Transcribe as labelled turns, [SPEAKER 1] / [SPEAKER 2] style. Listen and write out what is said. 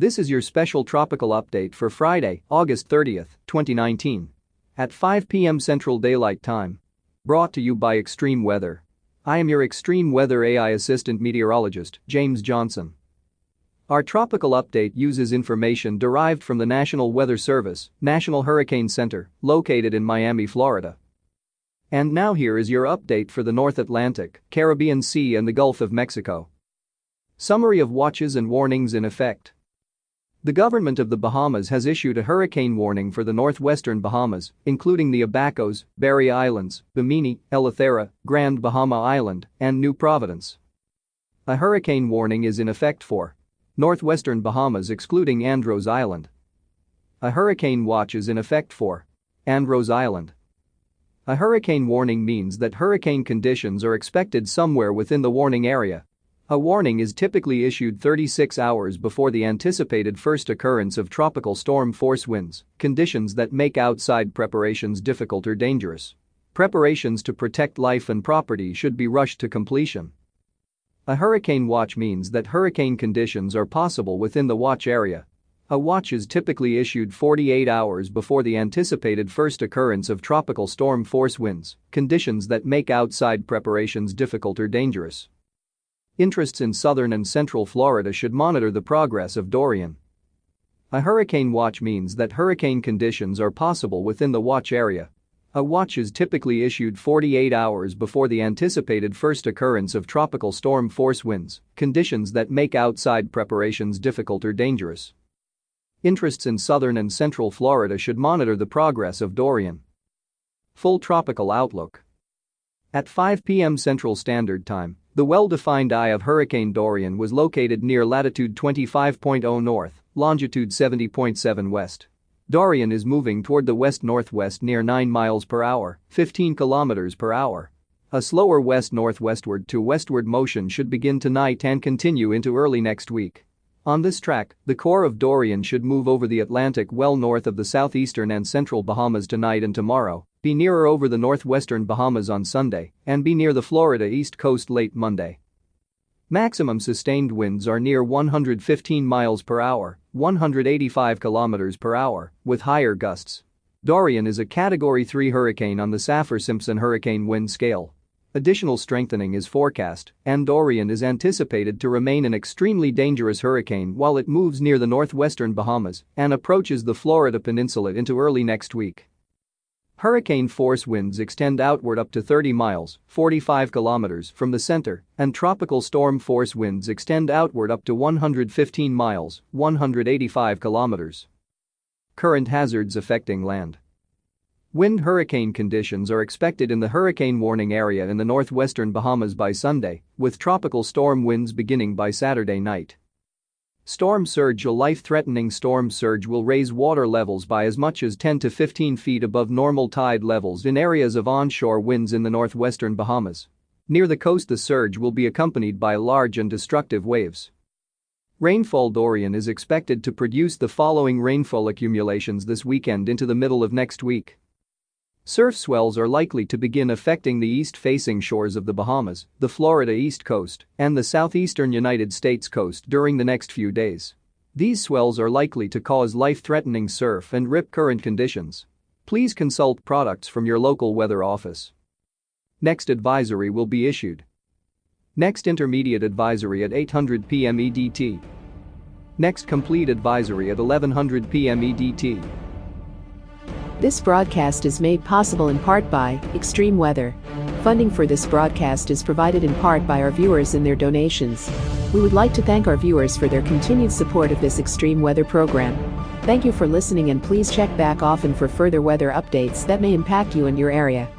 [SPEAKER 1] This is your special tropical update for Friday, August 30th, 2019. At 5 p.m. Central Daylight Time. Brought to you by Extreme Weather. I am your Extreme Weather AI Assistant Meteorologist, James Johnson. Our tropical update uses information derived from the National Weather Service, National Hurricane Center, located in Miami, Florida. And now here is your update for the North Atlantic, Caribbean Sea and the Gulf of Mexico. Summary of watches and warnings in effect. The government of the Bahamas has issued a hurricane warning for the northwestern Bahamas, including the Abacos, Berry Islands, Bimini, Eleuthera, Grand Bahama Island, and New Providence. A hurricane warning is in effect for northwestern Bahamas excluding Andros Island. A hurricane watch is in effect for Andros Island. A hurricane warning means that hurricane conditions are expected somewhere within the warning area. A warning is typically issued 36 hours before the anticipated first occurrence of tropical storm force winds, conditions that make outside preparations difficult or dangerous. Preparations to protect life and property should be rushed to completion. A hurricane watch means that hurricane conditions are possible within the watch area. A watch is typically issued 48 hours before the anticipated first occurrence of tropical storm force winds, conditions that make outside preparations difficult or dangerous. Interests in southern and central Florida should monitor the progress of Dorian. A hurricane watch means that hurricane conditions are possible within the watch area. A watch is typically issued 48 hours before the anticipated first occurrence of tropical storm force winds, conditions that make outside preparations difficult or dangerous. Interests in southern and central Florida should monitor the progress of Dorian. Full tropical outlook. At 5 p.m. Central Standard Time, the well-defined eye of Hurricane Dorian was located near latitude 25.0 north, longitude 70.7 west. Dorian is moving toward the west-northwest near 9 miles per hour, 15 kilometers per hour. A slower west-northwestward to westward motion should begin tonight and continue into early next week. On this track, the core of Dorian should move over the Atlantic well north of the southeastern and central Bahamas tonight and tomorrow, be nearer over the northwestern Bahamas on Sunday, and be near the Florida east coast late Monday. Maximum sustained winds are near 115 miles per hour, 185 kilometers per hour, with higher gusts. Dorian is a Category 3 hurricane on the Saffir-Simpson hurricane wind scale. Additional strengthening is forecast, and Dorian is anticipated to remain an extremely dangerous hurricane while it moves near the northwestern Bahamas and approaches the Florida peninsula into early next week. Hurricane force winds extend outward up to 30 miles, 45 kilometers from the center, and tropical storm force winds extend outward up to 115 miles, 185 kilometers. Current hazards affecting land. Wind hurricane conditions are expected in the hurricane warning area in the northwestern Bahamas by Sunday, with tropical storm winds beginning by Saturday night. Storm surge. A life-threatening storm surge will raise water levels by as much as 10 to 15 feet above normal tide levels in areas of onshore winds in the northwestern Bahamas. Near the coast, the surge will be accompanied by large and destructive waves. Rainfall. Dorian is expected to produce the following rainfall accumulations this weekend into the middle of next week. Surf swells are likely to begin affecting the east-facing shores of the Bahamas, the Florida east coast, and the southeastern United States coast during the next few days. These swells are likely to cause life-threatening surf and rip current conditions. Please consult products from your local weather office. Next advisory will be issued. Next intermediate advisory at 800 p.m. EDT. Next complete advisory at 1100 p.m. EDT.
[SPEAKER 2] This broadcast is made possible in part by Extreme Weather. Funding for this broadcast is provided in part by our viewers and their donations. We would like to thank our viewers for their continued support of this Extreme Weather program. Thank you for listening, and please check back often for further weather updates that may impact you and your area.